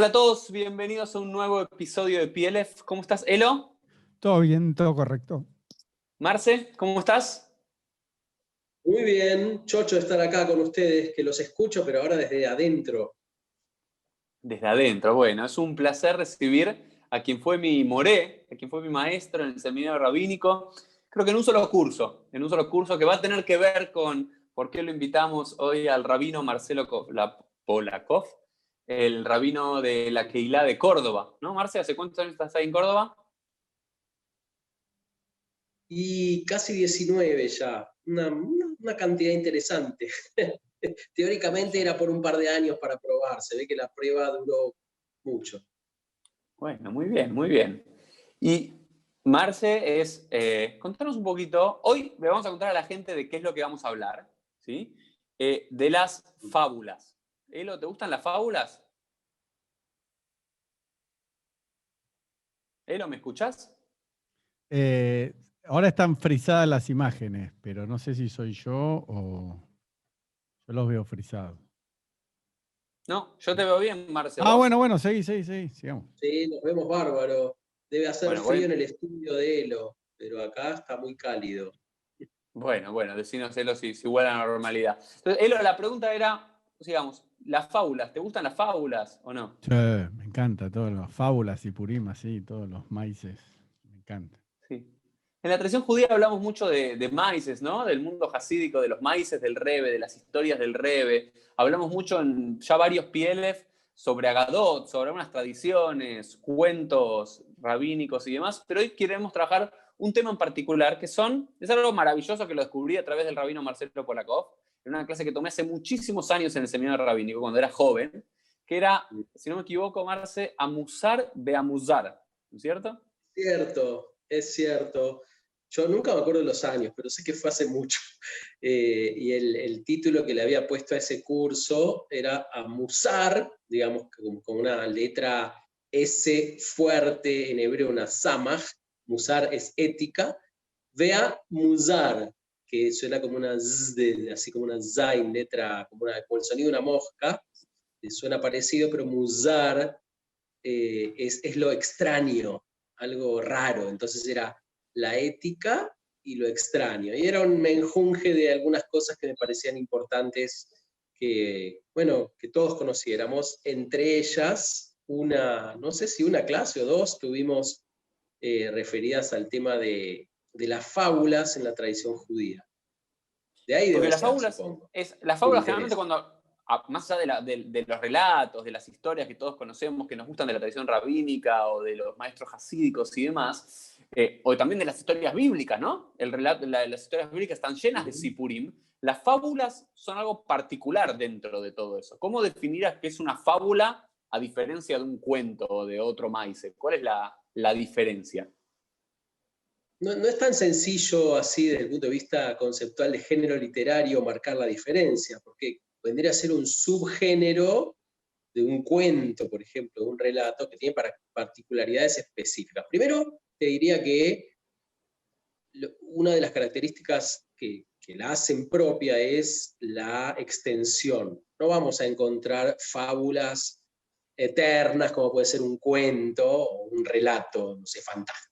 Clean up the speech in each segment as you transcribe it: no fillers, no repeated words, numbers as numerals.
Hola a todos, bienvenidos a un nuevo episodio de PLF. ¿Cómo estás, Elo? Todo bien, todo correcto. Marce, ¿cómo estás? Muy bien, chocho de estar acá con ustedes, que los escucho, pero ahora desde adentro. Desde adentro, bueno, es un placer recibir a quien fue mi moré, a quien fue mi maestro en el seminario rabínico, creo que en un solo curso que va a tener que ver con por qué lo invitamos hoy al rabino Marcelo Polakov, el rabino de la Keilah de Córdoba, ¿no, Marce? ¿Hace cuántos años estás ahí en Córdoba? Y casi 19 ya, una cantidad interesante. Teóricamente era por un par de años para probar, se ve que la prueba duró mucho. Bueno, muy bien, muy bien. Y Marce contanos un poquito, hoy le vamos a contar a la gente de qué es lo que vamos a hablar, ¿sí? De las fábulas. Elo, ¿te gustan las fábulas? Elo, ¿me escuchás? Ahora están frisadas las imágenes, pero no sé si soy yo o yo los veo frisados. No, yo te veo bien, Marce, Ah, ¿vos? bueno, seguí, sigamos. Sí, nos vemos bárbaro. Debe hacer Bueno, frío en el estudio de Elo, pero acá está muy cálido. bueno, decinos, Elo, si vuelve a la normalidad. Entonces, Elo, la pregunta era, digamos, las fábulas, ¿te gustan las fábulas o no? Sí, me encanta, todas las fábulas y purim, así, todos los maíces. Me encanta. Sí. En la tradición judía hablamos mucho de maíces, ¿no? Del mundo hasídico, de los maíces del Rebbe, de las historias del Rebbe. Hablamos mucho en ya varios PLF sobre Agadot, sobre algunas tradiciones, cuentos rabínicos y demás, pero hoy queremos trabajar un tema en particular es algo maravilloso que lo descubrí a través del rabino Marcelo Polakov, en una clase que tomé hace muchísimos años en el seminario rabínico, cuando era joven, que era, si no me equivoco, Marce, Amusar Beamuzar, ¿no es cierto? Cierto, es cierto. Yo nunca me acuerdo de los años, pero sé que fue hace mucho. Y el título que le había puesto a ese curso era Amusar, digamos, con una letra S fuerte en hebreo, una samaj. Musar es ética. Vea Musar, que suena como una z, así como una zain, letra, como el sonido de una mosca. Suena parecido, pero Musar es lo extraño, algo raro. Entonces era la ética y lo extraño. Y era un menjunje de algunas cosas que me parecían importantes que, bueno, que todos conociéramos. Entre ellas, no sé si una clase o dos tuvimos referidas al tema de las fábulas en la tradición judía. De ahí Porque debe las ser, fábulas, supongo, las el fábulas generalmente interés. cuando, más allá de los relatos, de las historias que todos conocemos, que nos gustan de la tradición rabínica o de los maestros hasídicos y demás, o también de las historias bíblicas, ¿no? Las historias bíblicas están llenas de sipurim. Las fábulas son algo particular dentro de todo eso. ¿Cómo definirás qué es una fábula a diferencia de un cuento o de otro maíz? ¿Cuál es la diferencia? No es tan sencillo así desde el punto de vista conceptual de género literario marcar la diferencia, porque vendría a ser un subgénero de un cuento, por ejemplo, de un relato que tiene particularidades específicas. Primero, te diría que una de las características que la hacen propia es la extensión. No vamos a encontrar fábulas eternas como puede ser un cuento o un relato, no sé, fantástico.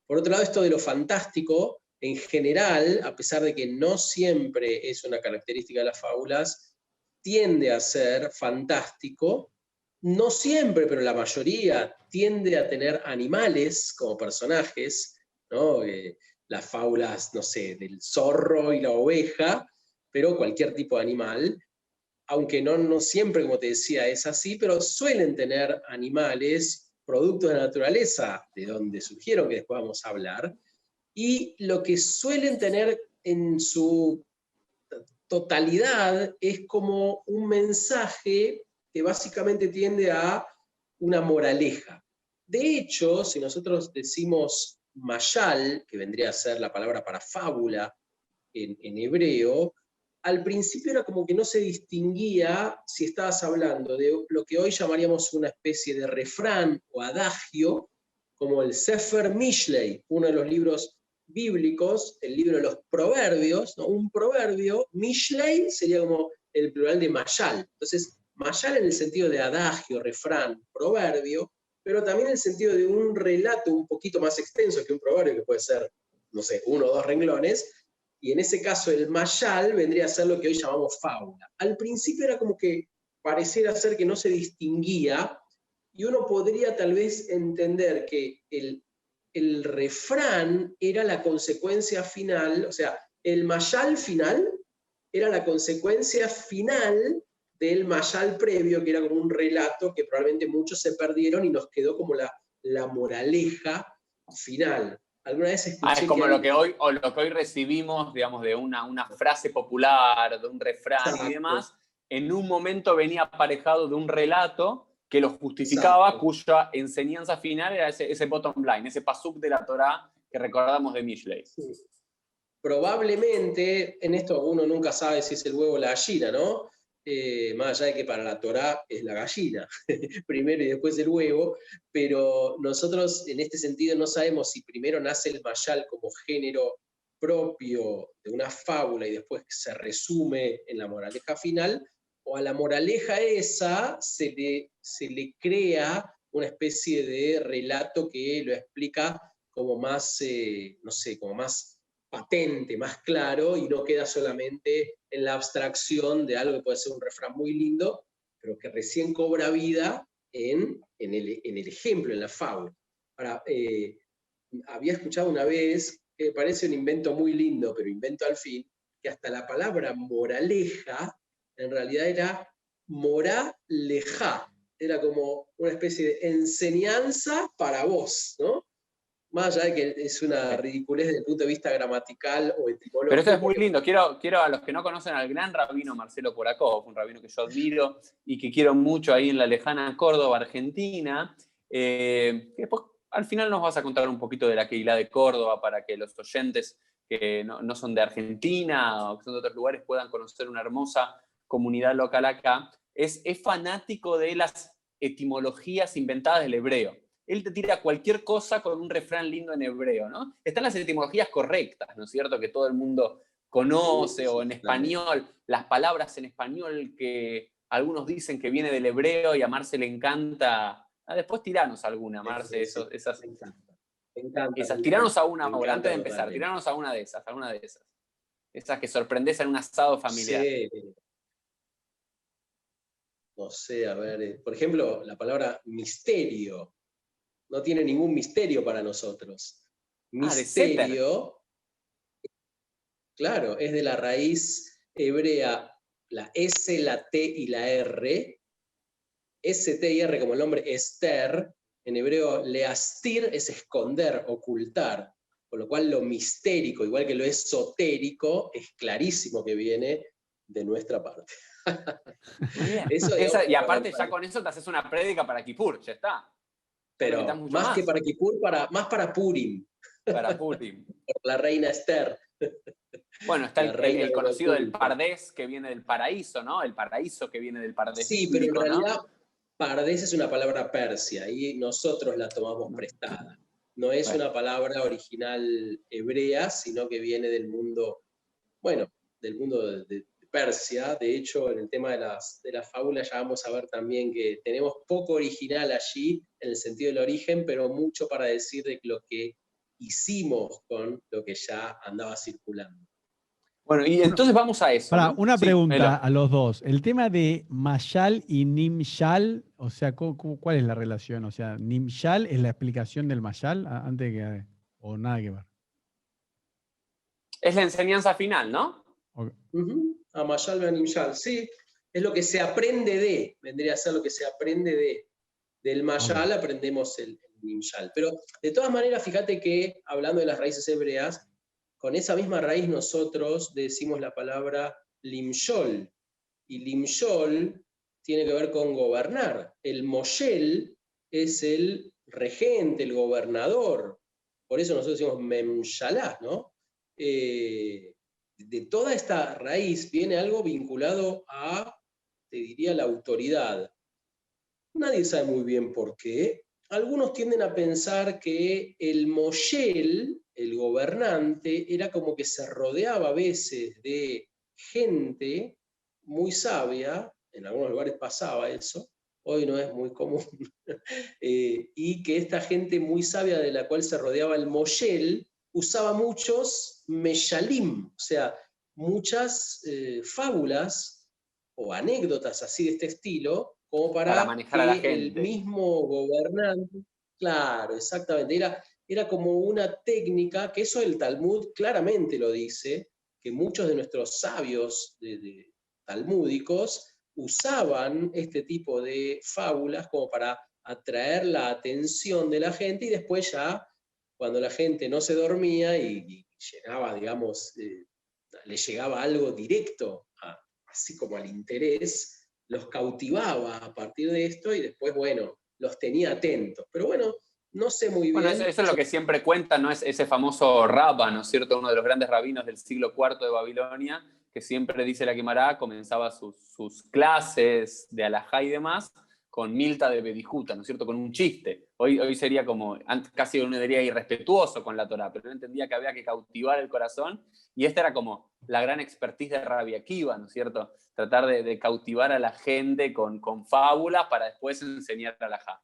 Por otro lado, esto de lo fantástico, en general, a pesar de que no siempre es una característica de las fábulas, tiende a ser fantástico, no siempre, pero la mayoría tiende a tener animales como personajes, ¿no? Las fábulas, no sé, del zorro y la oveja, pero cualquier tipo de animal, aunque no siempre, como te decía, es así, pero suelen tener animales, productos de la naturaleza, de donde surgieron, que después vamos a hablar, y lo que suelen tener en su totalidad es como un mensaje que básicamente tiende a una moraleja. De hecho, si nosotros decimos mayal, que vendría a ser la palabra para fábula en hebreo, al principio era como que no se distinguía si estabas hablando de lo que hoy llamaríamos una especie de refrán o adagio, como el Sefer Mishlei, uno de los libros bíblicos, el libro de los proverbios, ¿no? Un proverbio, Mishlei sería como el plural de Mayal. Entonces, mayal en el sentido de adagio, refrán, proverbio, pero también en el sentido de un relato un poquito más extenso que un proverbio, que puede ser, no sé, 1 o 2 renglones, y en ese caso el mayal vendría a ser lo que hoy llamamos fábula. Al principio era como que pareciera ser que no se distinguía, y uno podría tal vez entender que el refrán era la consecuencia final, o sea, el mayal final era la consecuencia final del mayal previo, que era como un relato que probablemente muchos se perdieron y nos quedó como la moraleja final. Alguna vez escuché es como que lo que hoy recibimos, digamos, de una frase popular, de un refrán y demás, en un momento venía aparejado de un relato que lo justificaba, exacto, cuya enseñanza final era ese bottom line, ese pasuk de la Torá que recordamos de Mishlei. sí. Probablemente, en esto uno nunca sabe si es el huevo o la gallina, ¿no? Más allá de que para la Torá es la gallina, primero y después el huevo, pero nosotros en este sentido no sabemos si primero nace el mayal como género propio de una fábula y después se resume en la moraleja final, o a la moraleja esa se le crea una especie de relato que lo explica como más, no sé, como más patente, más claro, y no queda solamente en la abstracción de algo que puede ser un refrán muy lindo, pero que recién cobra vida en el ejemplo, en la fábula. Ahora, había escuchado una vez, que parece un invento muy lindo, pero invento al fin, que hasta la palabra moraleja en realidad era moraleja, era como una especie de enseñanza para vos, ¿no? Más allá de que es una ridiculez desde el punto de vista gramatical o etimológico. Pero esto es muy lindo. Quiero a los que no conocen al gran rabino Marcelo Porakov, un rabino que yo admiro y que quiero mucho ahí en la lejana Córdoba, Argentina, que después al final nos vas a contar un poquito de la Keilah de Córdoba para que los oyentes que no son de Argentina o que son de otros lugares puedan conocer una hermosa comunidad local acá. Es fanático de las etimologías inventadas del hebreo. Él te tira cualquier cosa con un refrán lindo en hebreo, ¿no? Están las etimologías correctas, ¿no es cierto? Que todo el mundo conoce, o en español, las palabras en español que algunos dicen que viene del hebreo y a Marce le encanta. Después tiranos alguna, Marce, esas. Me encanta. Me encanta. Esas. Tiranos a una ahora, antes de empezar, tiranos a una de esas, Esas que sorprendes en un asado familiar. Sí. No sé, a ver, por ejemplo, la palabra misterio no tiene ningún misterio para nosotros. De Seter. Misterio, claro, es de la raíz hebrea, la S, la T y la R. S, T y R como el nombre Esther, en hebreo leastir es esconder, ocultar, con lo cual lo mistérico, igual que lo esotérico, es clarísimo que viene de nuestra parte. Eso, digamos, y aparte ya con eso te haces una prédica para Kippur, ya está. Pero más que para Kippur, más para Purim. Para Purim. Por la reina Esther. Bueno, está el conocido del Pardés, que viene del paraíso, ¿no? El paraíso que viene del Pardés. Sí, bíblico, pero en realidad, ¿no? Pardés es una palabra persia y nosotros la tomamos prestada. No es una palabra original hebrea, sino que viene del mundo, bueno, del mundo de Persia. De hecho, en el tema de las fábulas ya vamos a ver también que tenemos poco original allí, en el sentido del origen, pero mucho para decir de lo que hicimos con lo que ya andaba circulando. Bueno, y entonces vamos a eso. ¿No? Una pregunta a los dos. El tema de Mayal y Nimshal, o sea, ¿cuál es la relación? O sea, ¿Nimshal es la explicación del Mayal antes que, o nada que ver? Es la enseñanza final, ¿no? Okay. A Mayal y Nimshal, sí. Es lo que se aprende vendría a ser lo que se aprende del Mayal, aprendemos el Nimshal. Pero de todas maneras, fíjate que, hablando de las raíces hebreas, con esa misma raíz nosotros decimos la palabra limshol. Y limshol tiene que ver con gobernar. El moshel es el regente, el gobernador. Por eso nosotros decimos memshalá, ¿no? De toda esta raíz viene algo vinculado a, te diría, la autoridad. Nadie sabe muy bien por qué. Algunos tienden a pensar que el moshel, el gobernante, era como que se rodeaba a veces de gente muy sabia en algunos lugares pasaba eso, hoy no es muy común, y que esta gente muy sabia de la cual se rodeaba el Moyel, usaba muchos meshalim, o sea, muchas fábulas o anécdotas así de este estilo, como Para para manejar a la que el gente. mismo gobernante, claro, exactamente, era como una técnica, que eso el Talmud claramente lo dice, que muchos de nuestros sabios talmúdicos usaban este tipo de fábulas como para atraer la atención de la gente y después ya, cuando la gente no se dormía y llegaba, digamos, le llegaba algo directo, así como al interés, los cautivaba a partir de esto y después, bueno, los tenía atentos. Pero bueno, no sé muy Bueno, bien. eso es lo que siempre cuentan, ¿no? Es ese famoso Rabba, ¿no es cierto? Uno de los grandes rabinos del siglo IV de Babilonia, que siempre dice la Guemará, comenzaba sus clases de alajá y demás con Milta de Bedijuta, ¿no es cierto? Con un chiste. Hoy sería como, casi uno diría irrespetuoso con la Torá, pero él entendía que había que cautivar el corazón, y esta era como la gran expertise de Rabbi Akiva, ¿no es cierto? Tratar de cautivar a la gente con fábulas para después enseñar alajá.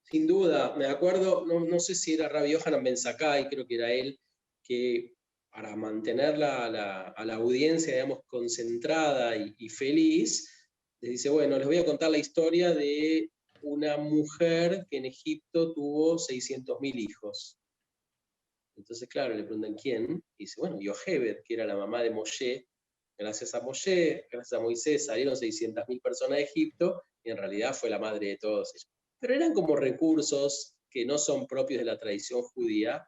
Sin duda, me acuerdo, no sé si era Rabbi Yohanan Ben Zakkai, creo que era él, que para mantener a la audiencia, digamos, concentrada y feliz, les dice, bueno, les voy a contar la historia de una mujer que en Egipto tuvo 600.000 hijos. Entonces, claro, le preguntan quién, y dice, bueno, Yochebed, que era la mamá de Moshe. Gracias a Moshe, gracias a Moisés, salieron 600.000 personas de Egipto, y en realidad fue la madre de todos ellos. Pero eran como recursos que no son propios de la tradición judía,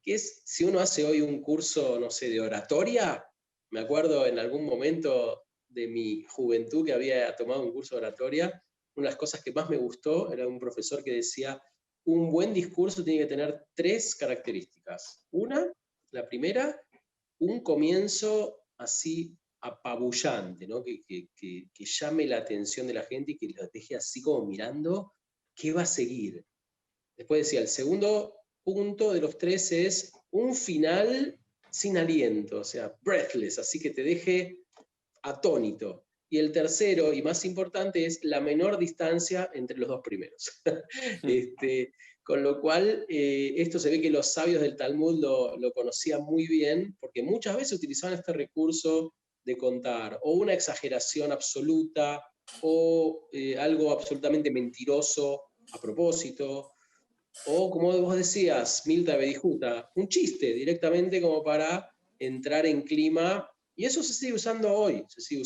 que es, si uno hace hoy un curso, no sé, de oratoria, me acuerdo en algún momento de mi juventud que había tomado un curso de oratoria, una de las cosas que más me gustó era un profesor que decía, un buen discurso tiene que tener 3 características. La primera, un comienzo así apabullante, ¿no? que llame la atención de la gente y que los deje así como mirando qué va a seguir. Después decía, el segundo punto de los 3 es un final sin aliento, o sea, breathless, así que te deje atónito. Y el tercero, y más importante, es la menor distancia entre los 2 primeros. Con lo cual, esto se ve que los sabios del Talmud lo conocían muy bien, porque muchas veces utilizaban este recurso de contar o una exageración absoluta o algo absolutamente mentiroso a propósito, o como vos decías, Milta Bedijuta, un chiste directamente como para entrar en clima, y eso se sigue usando hoy, sin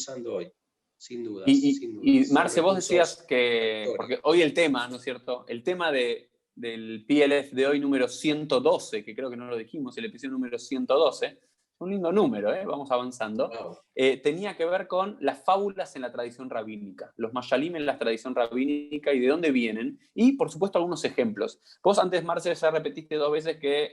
dudas, sin Y dudas. Son Marce, vos decías recursos que, retóricos. porque hoy el tema, ¿no es cierto? El tema del PLF de hoy número 112, que creo que no lo dijimos, el episodio número 112, un lindo número, vamos avanzando, Wow. tenía que ver con las fábulas en la tradición rabínica, los mashalim en la tradición rabínica y de dónde vienen, y por supuesto algunos ejemplos. Vos antes, Marce, ya repetiste 2 veces que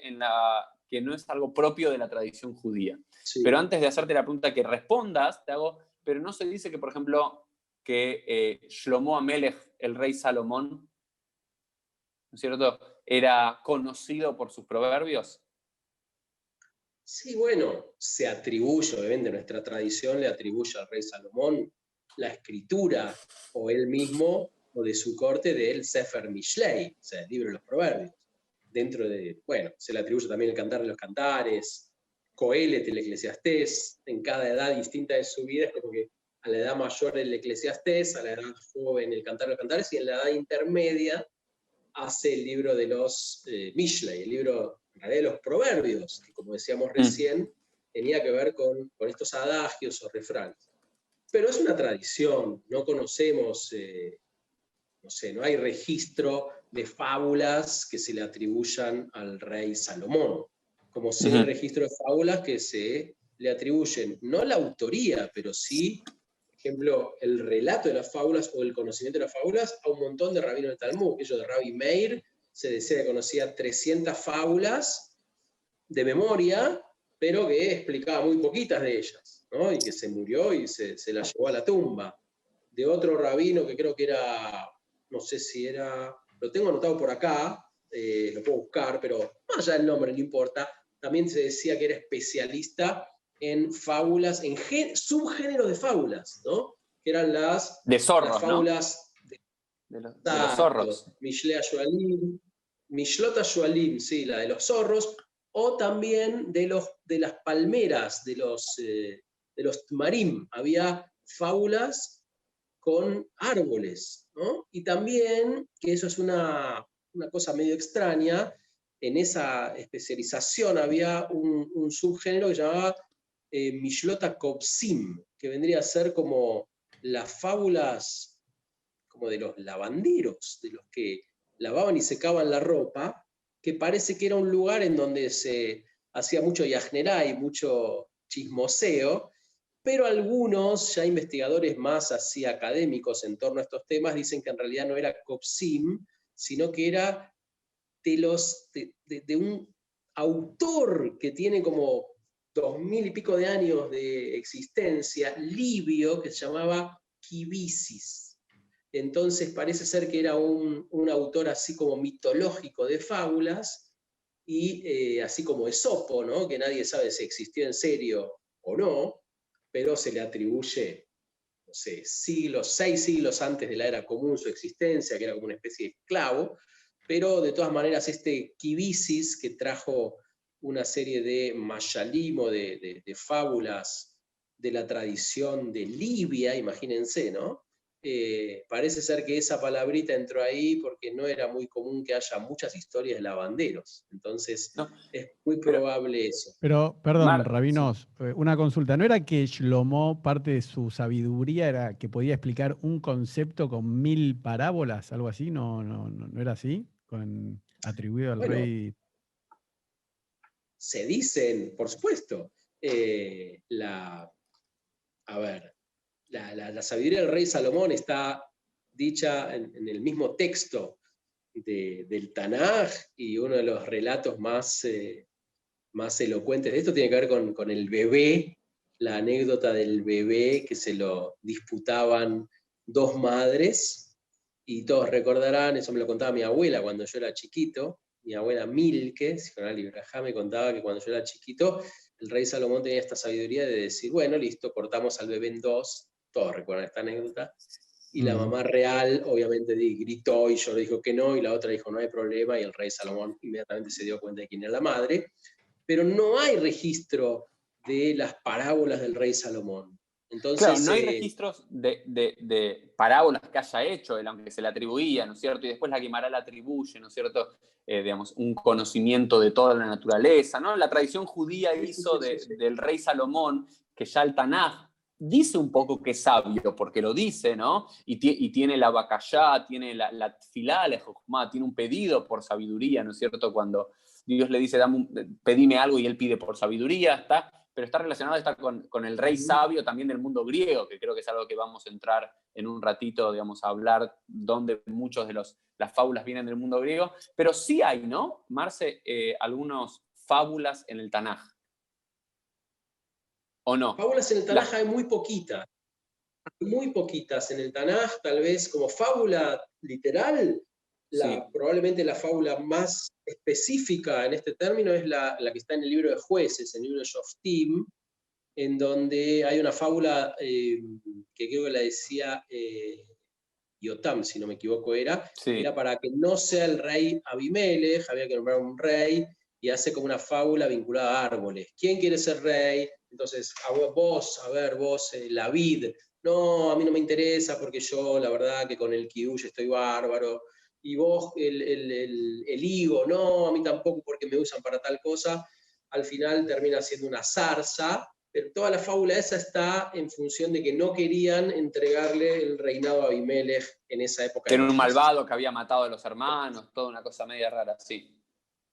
no es algo propio de la tradición judía. Sí. Pero antes de hacerte la pregunta que respondas, te hago, pero no se dice que, por ejemplo, que Shlomo Amelech, el rey Salomón, ¿no es cierto?, era conocido por sus proverbios. Sí, bueno, se atribuye, obviamente, nuestra tradición le atribuye al rey Salomón la escritura, o él mismo, o de su corte, del Sefer Mishlei, o sea, el libro de los proverbios. Dentro de, bueno, se le atribuye también el Cantar de los Cantares, Coelet, el Eclesiastés, en cada edad distinta de su vida, es como que a la edad mayor el Eclesiastés, a la edad joven el Cantar de los Cantares, y en la edad intermedia hace el libro de los Mishlei, el libro de los proverbios, que como decíamos recién, tenía que ver con estos adagios o refranes. Pero es una tradición, no conocemos, no sé, no hay registro de fábulas que se le atribuyan al rey Salomón, como sí hay registro de fábulas que se le atribuyen, no la autoría, pero sí, por ejemplo, el relato de las fábulas o el conocimiento de las fábulas a un montón de rabinos del Talmud. Aquello de Rabbi Meir se decía que conocía 300 fábulas de memoria, pero que explicaba muy poquitas de ellas, ¿no? Y que se murió y se la llevó a la tumba. De otro rabino que creo que era, no sé si era, lo tengo anotado por acá, lo puedo buscar, pero más allá del nombre, no importa, también se decía que era especialista en fábulas, en subgéneros de fábulas, ¿no? que eran las zorros, fábulas ¿no? de los zorros. Mishlot HaShualim, sí, la de los zorros, o también de las palmeras, de los tmarim. Había fábulas con árboles, ¿no? Y también, que eso es una cosa medio extraña, en esa especialización había un subgénero que se llamaba Mishlot HaKobsim, que vendría a ser como las fábulas como de los lavanderos, de los que lavaban y secaban la ropa, que parece que era un lugar en donde se hacía mucho yajnerá y mucho chismoseo, pero algunos, ya investigadores más así académicos en torno a estos temas, dicen que en realidad no era Kopsim, sino que era de un autor que tiene como 2000 y pico de años de existencia, libio, que se llamaba Kibisis. Entonces parece ser que era un autor así como mitológico de fábulas, y así como Esopo, ¿no? Que nadie sabe si existió en serio o no, pero se le atribuye, no sé, 6 siglos antes de la era común su existencia, que era como una especie de esclavo, pero de todas maneras este Kibisis, que trajo una serie de mashalim o de fábulas de la tradición de Libia, imagínense, ¿no? Parece ser que esa palabrita entró ahí porque no era muy común que haya muchas historias de lavanderos. Entonces, No, es muy probable eso. Pero, perdón, sí. rabinos, una consulta. ¿No era que Shlomo, parte de su sabiduría, era que podía explicar un concepto con 1000 parábolas, algo así? ¿No era así? Atribuido al Bueno, rey. se dicen, por supuesto, a ver, la sabiduría del rey Salomón está dicha en el mismo texto del Tanaj, y uno de los relatos más elocuentes de esto tiene que ver con el bebé, la anécdota del bebé que se lo disputaban dos madres, y todos recordarán, eso me lo contaba mi abuela cuando yo era chiquito, mi abuela Milke, Sijonal Ibrahá, me contaba que cuando yo era chiquito, el rey Salomón tenía esta sabiduría de decir, bueno, listo, cortamos al bebé en dos, todos recuerdan esta anécdota, y la mamá real obviamente gritó y yo le dijo que no, y la otra dijo no hay problema, y el rey Salomón inmediatamente se dio cuenta de quién era la madre, pero no hay registro de las parábolas del rey Salomón. Entonces, claro, no hay registros de parábolas que haya hecho él, aunque se le atribuía, ¿no es cierto? Y después la Guimará le atribuye, ¿no es cierto? Digamos, un conocimiento de toda la naturaleza, ¿no? La tradición judía hizo del rey Salomón, que ya el Tanaj dice un poco que es sabio, porque lo dice, ¿no? Y tiene la Bakayá, tiene la Tfilá, la Jojumá, tiene un pedido por sabiduría, ¿no es cierto? Cuando Dios le dice, pedime algo, y él pide por sabiduría, está, pero está relacionado con el rey sabio también del mundo griego, que creo que es algo que vamos a entrar en un ratito, digamos, a hablar, donde muchos de las fábulas vienen del mundo griego, pero sí hay, ¿no, Marce, algunas fábulas en el Tanaj? ¿O no? fábulas en el Tanaj hay muy poquitas en el Tanaj, tal vez como fábula literal. Sí. Probablemente la fábula más específica en este término es la que está en el libro de Jueces, en el libro de Shoftim, en donde hay una fábula que creo que la decía Yotam, si no me equivoco, era para que no sea el rey Abimelech, había que nombrar un rey, y hace como una fábula vinculada a árboles. ¿Quién quiere ser rey? Entonces, vos, la vid. No, a mí no me interesa porque yo, la verdad, que con el kiddush estoy bárbaro. Y vos, el higo, no, a mí tampoco porque me usan para tal cosa. Al final termina siendo una zarza, pero toda la fábula esa está en función de que no querían entregarle el reinado a Abimelech en esa época. Que era un malvado que había matado a los hermanos, toda una cosa media rara, sí.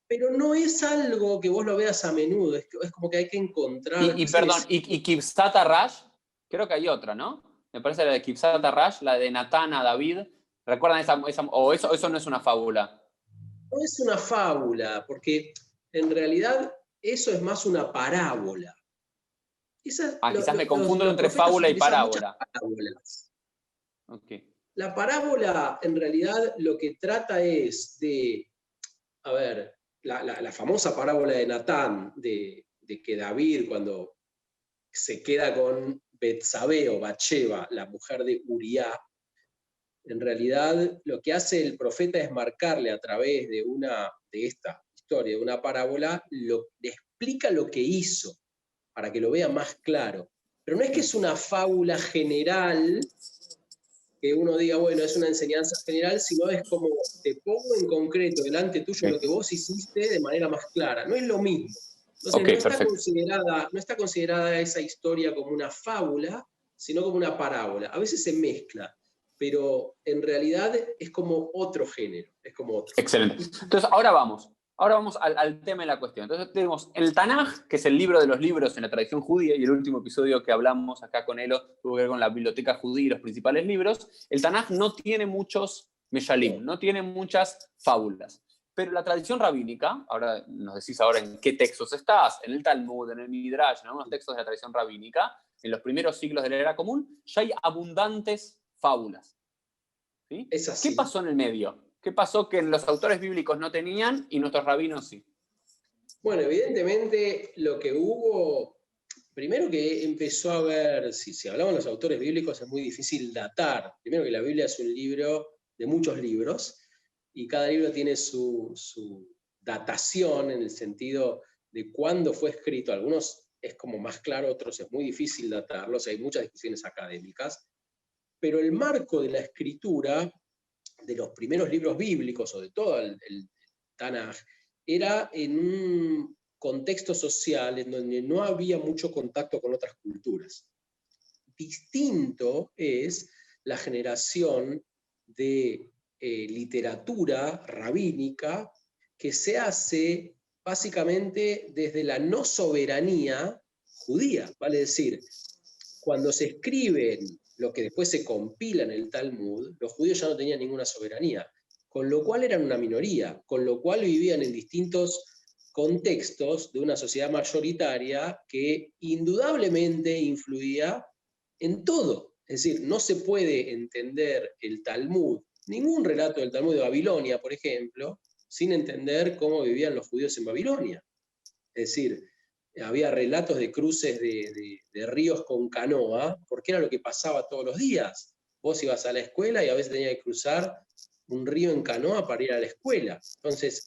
Pero no es algo que vos lo veas a menudo, es como que hay que encontrar. Perdón, y Kibsat Arash, creo que hay otra, ¿no? Me parece la de Kibsat Arash, la de Natán a David. ¿Recuerdan esa o eso no es una fábula? No es una fábula, porque en realidad eso es más una parábola. Quizás me confundo entre fábula y parábola. Okay. La parábola, en realidad, lo que trata es de, a ver, la famosa parábola de Natán, de que David, cuando se queda con Betsabé o Bathsheba, la mujer de Uriah, en realidad lo que hace el profeta es marcarle a través de esta historia, de una parábola, le explica lo que hizo, para que lo vea más claro. Pero no es que es una fábula general, que uno diga, bueno, es una enseñanza general, sino es como, te pongo en concreto delante tuyo lo que vos hiciste de manera más clara. No es lo mismo. Entonces, no está considerada esa historia como una fábula, sino como una parábola. A veces se mezcla, pero en realidad es como otro género. Es como otro. Excelente. Entonces, ahora vamos al tema de la cuestión. Entonces tenemos el Tanaj, que es el libro de los libros en la tradición judía, y el último episodio que hablamos acá con Elo tuvo que ver con la biblioteca judía y los principales libros. El Tanaj no tiene muchos meshalim, no tiene muchas fábulas. Pero la tradición rabínica, ahora nos decís ahora en qué textos estás, en el Talmud, en el Midrash, en algunos textos de la tradición rabínica, en los primeros siglos de la era común, ya hay abundantes fábulas. ¿Sí? Es así. ¿Qué pasó en el medio? ¿Qué pasó que los autores bíblicos no tenían y nuestros rabinos sí? Bueno, evidentemente lo que hubo, primero que empezó a haber, si hablamos de los autores bíblicos es muy difícil datar. Primero que la Biblia es un libro de muchos libros y cada libro tiene su datación en el sentido de cuándo fue escrito. Algunos es como más claro, otros es muy difícil datarlos, hay muchas discusiones académicas, pero el marco de la escritura de los primeros libros bíblicos o de todo el Tanaj era en un contexto social en donde no había mucho contacto con otras culturas. Distinto es la generación de literatura rabínica que se hace básicamente desde la no soberanía judía, vale decir, cuando se escriben lo que después se compila en el Talmud, los judíos ya no tenían ninguna soberanía, con lo cual eran una minoría, con lo cual vivían en distintos contextos de una sociedad mayoritaria que indudablemente influía en todo. Es decir, no se puede entender el Talmud, ningún relato del Talmud de Babilonia, por ejemplo, sin entender cómo vivían los judíos en Babilonia. Es decir, había relatos de cruces de ríos con canoa, porque era lo que pasaba todos los días. Vos ibas a la escuela y a veces tenías que cruzar un río en canoa para ir a la escuela. Entonces,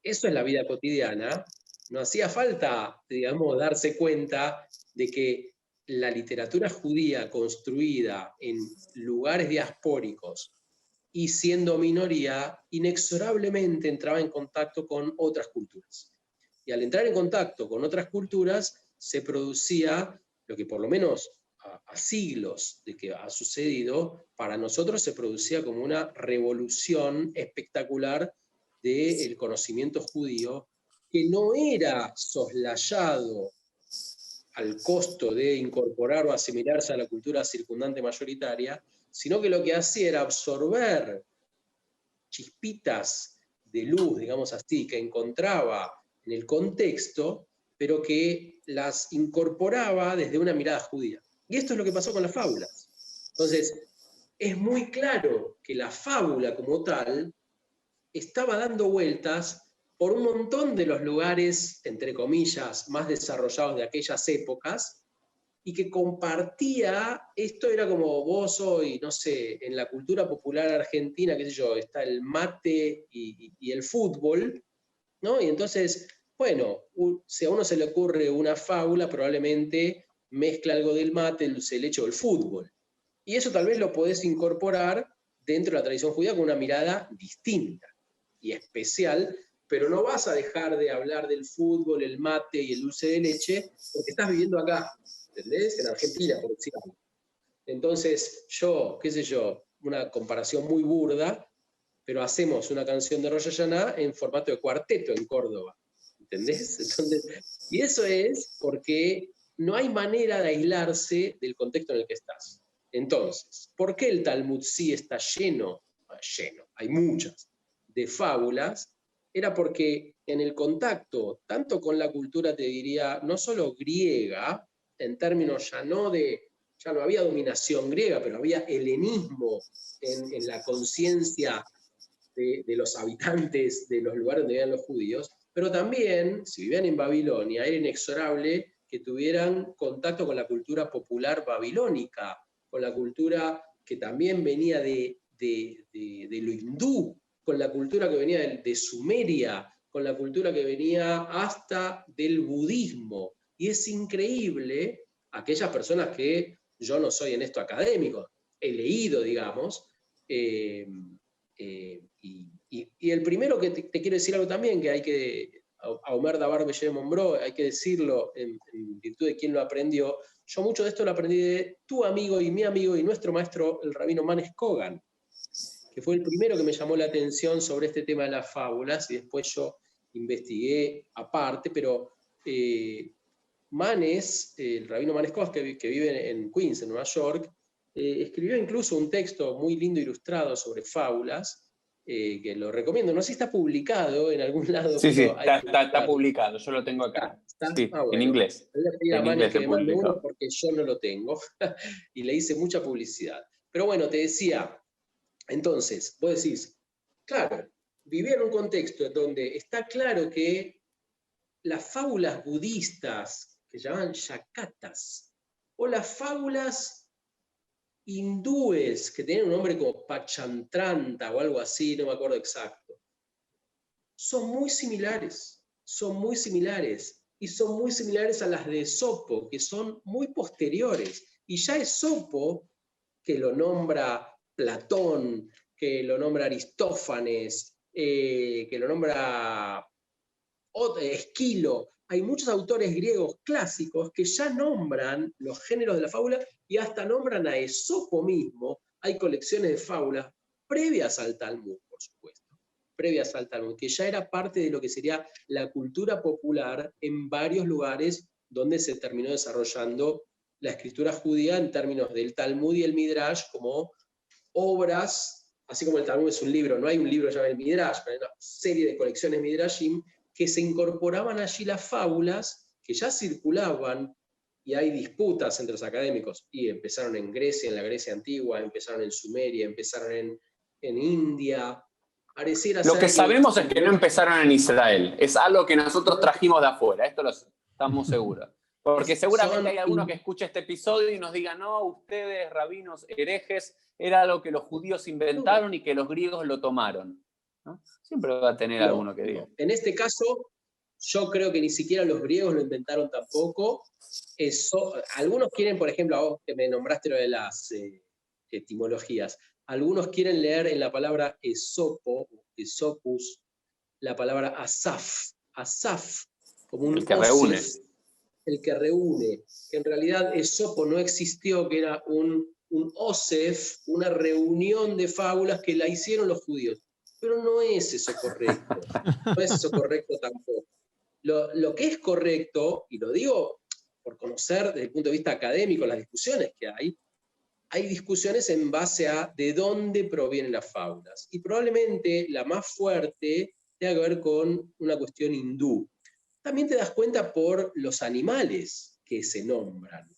eso es la vida cotidiana. No hacía falta, digamos, darse cuenta de que la literatura judía construida en lugares diaspóricos y siendo minoría, inexorablemente entraba en contacto con otras culturas. Y al entrar en contacto con otras culturas, se producía lo que por lo menos a siglos de que ha sucedido, para nosotros se producía como una revolución espectacular del conocimiento judío, que no era soslayado al costo de incorporar o asimilarse a la cultura circundante mayoritaria, sino que lo que hacía era absorber chispitas de luz, digamos así, que encontraba en el contexto, pero que las incorporaba desde una mirada judía. Y esto es lo que pasó con las fábulas. Entonces, es muy claro que la fábula como tal estaba dando vueltas por un montón de los lugares, entre comillas, más desarrollados de aquellas épocas, y que compartía, esto era como vos hoy, no sé, en la cultura popular argentina, qué sé yo, está el mate y el fútbol, ¿no? Y entonces, bueno, si a uno se le ocurre una fábula, probablemente mezcla algo del mate, el dulce de leche o el fútbol. Y eso tal vez lo podés incorporar dentro de la tradición judía con una mirada distinta y especial, pero no vas a dejar de hablar del fútbol, el mate y el dulce de leche porque estás viviendo acá, ¿entendés? En Argentina, por decir algo. Entonces, qué sé yo, una comparación muy burda, pero hacemos una canción de Rosh Hashanah en formato de cuarteto en Córdoba, ¿entendés? Entonces, y eso es porque no hay manera de aislarse del contexto en el que estás. Entonces, ¿por qué el Talmud sí está lleno, hay muchas, de fábulas? Era porque en el contacto, tanto con la cultura, te diría, no solo griega, en términos ya no había dominación griega, pero había helenismo en la conciencia de los habitantes de los lugares donde vivían los judíos, pero también, si vivían en Babilonia, era inexorable que tuvieran contacto con la cultura popular babilónica, con la cultura que también venía de lo hindú, con la cultura que venía de Sumeria, con la cultura que venía hasta del budismo. Y es increíble, aquellas personas que, yo no soy en esto académico, he leído, digamos, y el primero que te quiero decir algo también, que hay que, a Omer Dabar Bellé Mombró, hay que decirlo en virtud de quien lo aprendió. Yo mucho de esto lo aprendí de tu amigo y mi amigo y nuestro maestro, el rabino Manes Kogan, que fue el primero que me llamó la atención sobre este tema de las fábulas, y después yo investigué aparte, pero Manes, el rabino Manes Kogan, que vive en Queens, en Nueva York, escribió incluso un texto muy lindo ilustrado sobre fábulas, que lo recomiendo. No sé si está publicado en algún lado, Sí, pero hay que está publicado, yo lo tengo acá. ¿Está? Sí, Ah, en bueno. inglés. Voy a pedir a En Manes inglés que se me mande uno publicó. porque yo no lo tengo. Y le hice mucha publicidad. Pero bueno, te decía, entonces, vos decís, claro, vivía en un contexto donde está claro que las fábulas budistas, que llaman yakatas, o las fábulas hindúes, que tienen un nombre como Pachantranta o algo así, no me acuerdo exacto, son muy similares, y son muy similares a las de Esopo, que son muy posteriores. Y ya Esopo, que lo nombra Platón, que lo nombra Aristófanes, que lo nombra Esquilo, hay muchos autores griegos clásicos que ya nombran los géneros de la fábula y hasta nombran a Esopo mismo. Hay colecciones de fábulas previas al Talmud, por supuesto, previas al Talmud, que ya era parte de lo que sería la cultura popular en varios lugares donde se terminó desarrollando la escritura judía en términos del Talmud y el Midrash como obras, así como el Talmud es un libro, no hay un libro llamado el Midrash, pero hay una serie de colecciones Midrashim que se incorporaban allí las fábulas que ya circulaban, y hay disputas entre los académicos, y empezaron en Grecia, en la Grecia antigua, empezaron en Sumeria, empezaron en India. Pareciera Lo ser que sabemos es que no empezaron en Israel, es algo que nosotros trajimos de afuera, esto lo estamos seguros. Porque seguramente hay alguno que escuche este episodio y nos diga, no, ustedes, rabinos herejes, era algo que los judíos inventaron y que los griegos lo tomaron, ¿no? Siempre va a tener alguno que diga. En este caso, yo creo que ni siquiera los griegos lo inventaron tampoco. Algunos quieren, por ejemplo, a vos que me nombraste lo de las etimologías, algunos quieren leer en la palabra esopo, esopus, la palabra asaf, como un el que reúne. El que reúne, que en realidad esopo no existió, que era un osef, una reunión de fábulas que la hicieron los judíos. Pero no es eso correcto, no es eso correcto tampoco. Lo que es correcto, y lo digo por conocer desde el punto de vista académico las discusiones que hay discusiones en base a de dónde provienen las fábulas. Y probablemente la más fuerte tenga que ver con una cuestión hindú. También te das cuenta por los animales que se nombran.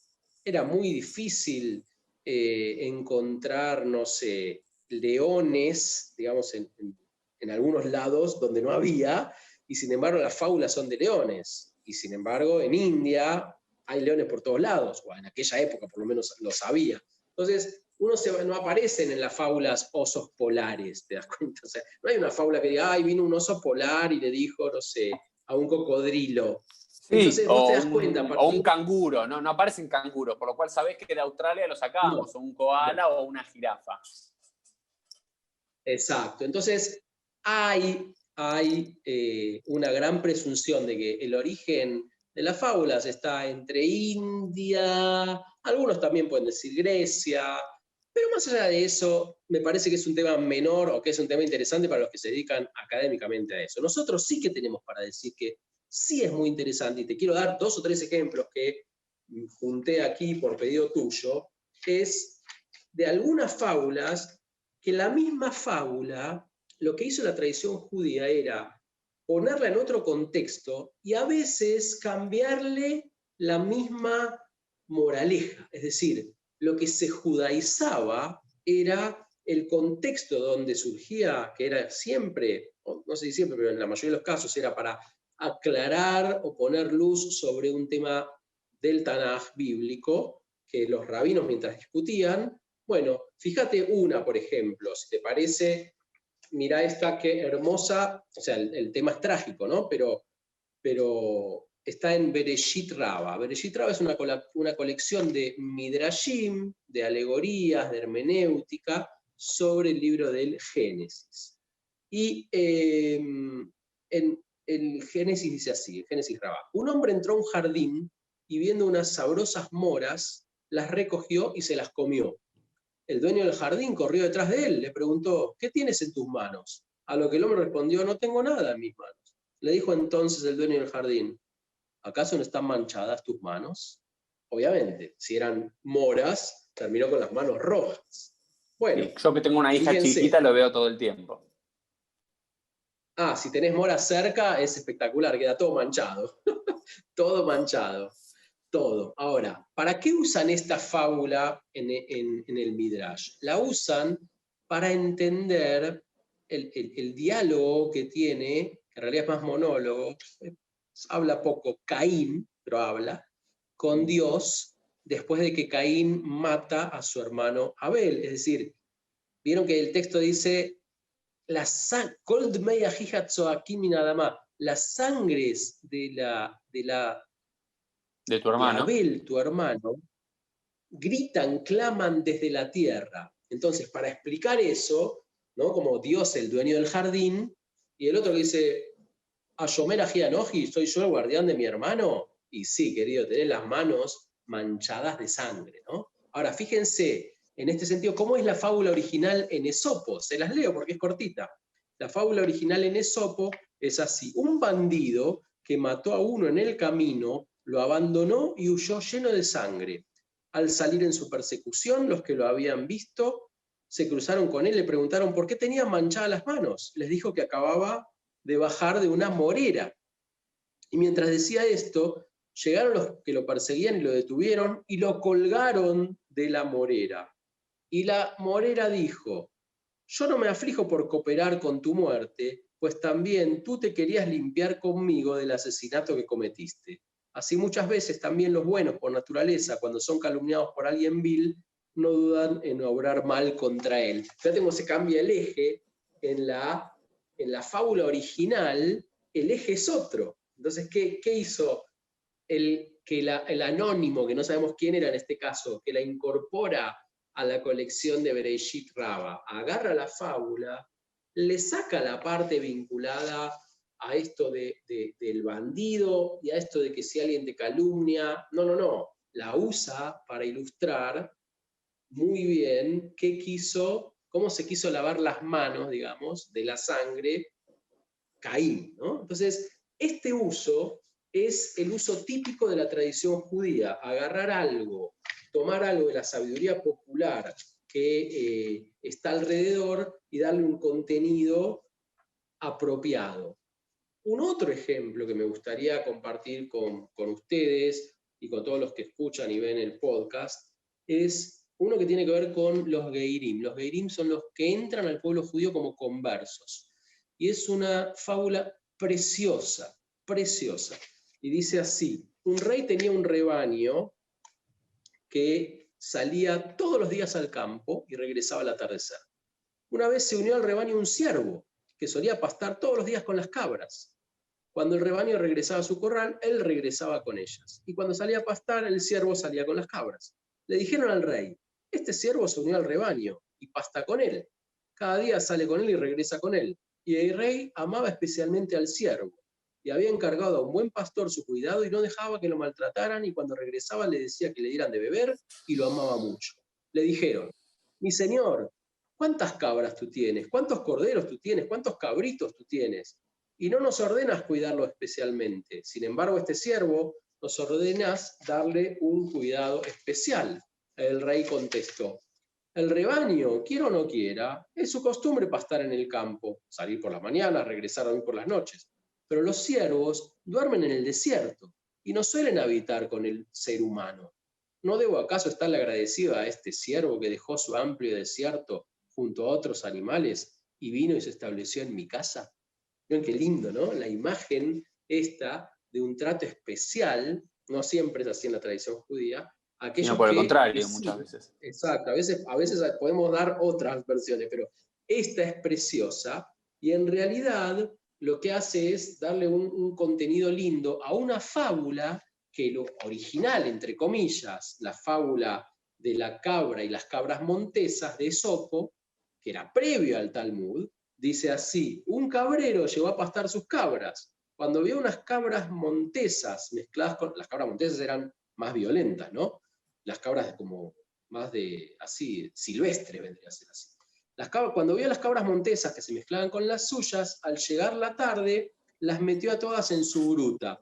Era muy difícil encontrar, no sé, leones, digamos, en algunos lados donde no había, y sin embargo las fábulas son de leones. Y sin embargo en India hay leones por todos lados, o en aquella época por lo menos lo sabía. Entonces, no aparecen en las fábulas osos polares, ¿te das cuenta? O sea, no hay una fábula que diga, ay, vino un oso polar y le dijo, no sé, a un cocodrilo. Sí, entonces vos te das cuenta. O un canguro, no aparecen canguros, por lo cual sabés que de Australia lo sacamos, o un koala o una jirafa. Exacto, entonces hay una gran presunción de que el origen de las fábulas está entre India, algunos también pueden decir Grecia, pero más allá de eso, me parece que es un tema menor o que es un tema interesante para los que se dedican académicamente a eso. Nosotros sí que tenemos para decir que sí es muy interesante, y te quiero dar 2 o 3 ejemplos que junté aquí por pedido tuyo, es de algunas fábulas que la misma fábula, lo que hizo la tradición judía era ponerla en otro contexto y a veces cambiarle la misma moraleja. Es decir, lo que se judaizaba era el contexto donde surgía, que era siempre, no sé si siempre, pero en la mayoría de los casos era para aclarar o poner luz sobre un tema del Tanaj bíblico que los rabinos mientras discutían. Bueno, fíjate una, por ejemplo, si te parece, mira esta qué hermosa, o sea, el tema es trágico, ¿no? Pero está en Bereshit Rabba. Bereshit Rabba es una colección de midrashim, de alegorías, de hermenéutica, sobre el libro del Génesis. Y en el Génesis dice así, el Génesis Rabba: un hombre entró a un jardín y viendo unas sabrosas moras, las recogió y se las comió. El dueño del jardín corrió detrás de él, le preguntó: ¿qué tienes en tus manos? A lo que el hombre respondió: no tengo nada en mis manos. Le dijo entonces el dueño del jardín: ¿acaso no están manchadas tus manos? Obviamente, si eran moras, terminó con las manos rojas. Bueno, y yo que tengo una hija fíjense. chiquita lo veo todo el tiempo. Si tenés moras cerca, es espectacular, queda todo manchado. Todo manchado. Todo. Ahora, ¿para qué usan esta fábula en el Midrash? La usan para entender el diálogo que tiene, que en realidad es más monólogo, habla poco Caín, pero habla, con Dios, después de que Caín mata a su hermano Abel. Es decir, vieron que el texto dice, las sangres De tu de hermano. Abel, tu hermano, gritan, claman desde la tierra. Entonces, para explicar eso, ¿no? Como Dios, el dueño del jardín, y el otro que dice, Ayomer Ajianoji, ¿soy yo el guardián de mi hermano? Y sí, querido, tenés las manos manchadas de sangre, ¿no? Ahora, fíjense, en este sentido, ¿cómo es la fábula original en Esopo? Se las leo porque es cortita. La fábula original en Esopo es así: un bandido que mató a uno en el camino, lo abandonó y huyó lleno de sangre. Al salir en su persecución, los que lo habían visto se cruzaron con él, le preguntaron por qué tenía manchadas las manos. Les dijo que acababa de bajar de una morera. Y mientras decía esto, llegaron los que lo perseguían y lo detuvieron y lo colgaron de la morera. Y la morera dijo: yo no me aflijo por cooperar con tu muerte, pues también tú te querías limpiar conmigo del asesinato que cometiste. Así muchas veces también los buenos por naturaleza, cuando son calumniados por alguien vil, no dudan en obrar mal contra él. Fíjate cómo se cambia el eje. En la fábula original, el eje es otro. Entonces, ¿qué hizo el anónimo, que no sabemos quién era en este caso, que la incorpora a la colección de Bereshit Rabba? Agarra la fábula, le saca la parte vinculada a esto del bandido y a esto de que si alguien te calumnia, no, la usa para ilustrar muy bien cómo se quiso lavar las manos, digamos, de la sangre Caín, ¿no? Entonces, este uso es el uso típico de la tradición judía: agarrar algo, tomar algo de la sabiduría popular que está alrededor y darle un contenido apropiado. Un otro ejemplo que me gustaría compartir con ustedes y con todos los que escuchan y ven el podcast es uno que tiene que ver con los Geirim. Los Geirim son los que entran al pueblo judío como conversos. Y es una fábula preciosa, preciosa. Y dice así: un rey tenía un rebaño que salía todos los días al campo y regresaba al atardecer. Una vez se unió al rebaño un ciervo que solía pastar todos los días con las cabras. Cuando el rebaño regresaba a su corral, él regresaba con ellas. Y cuando salía a pastar, el ciervo salía con las cabras. Le dijeron al rey: este ciervo se unió al rebaño y pasta con él. Cada día sale con él y regresa con él. Y el rey amaba especialmente al ciervo y había encargado a un buen pastor su cuidado y no dejaba que lo maltrataran, y cuando regresaba le decía que le dieran de beber y lo amaba mucho. Le dijeron: mi señor, ¿cuántas cabras tú tienes? ¿Cuántos corderos tú tienes? ¿Cuántos cabritos tú tienes? Y no nos ordenas cuidarlo especialmente. Sin embargo, este siervo nos ordenas darle un cuidado especial. El rey contestó: el rebaño, quiera o no quiera, es su costumbre pastar en el campo, salir por la mañana, regresar a dormir por las noches. Pero los ciervos duermen en el desierto y no suelen habitar con el ser humano. ¿No debo acaso estarle agradecido a este ciervo que dejó su amplio desierto junto a otros animales y vino y se estableció en mi casa? Miren qué lindo, ¿no? La imagen esta de un trato especial no siempre es así en la tradición judía, aquellos Sino por el que contrario, sí, muchas veces. exacto, a veces podemos dar otras versiones, pero esta es preciosa y en realidad lo que hace es darle un contenido lindo a una fábula que lo original, entre comillas, la fábula de la cabra y las cabras montesas de Esopo, que era previo al Talmud, dice así: un cabrero llevó a pastar sus cabras. Cuando vio unas cabras montesas mezcladas con... Las cabras montesas eran más violentas, ¿no? Las cabras como más de, así, silvestre vendría a ser así. Cuando vio las cabras montesas que se mezclaban con las suyas, al llegar la tarde, las metió a todas en su gruta.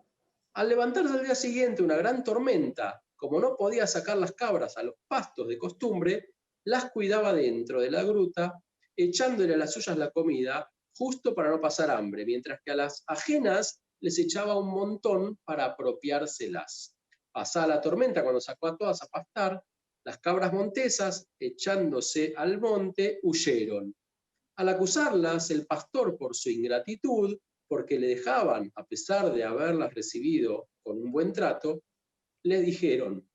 Al levantarse al día siguiente una gran tormenta, como no podía sacar las cabras a los pastos de costumbre, las cuidaba dentro de la gruta, echándole a las suyas la comida, justo para no pasar hambre, mientras que a las ajenas les echaba un montón para apropiárselas. Pasada la tormenta, cuando sacó a todas a pastar, las cabras montesas, echándose al monte, huyeron. Al acusarlas, el pastor, por su ingratitud, porque le dejaban, a pesar de haberlas recibido con un buen trato, le dijeron: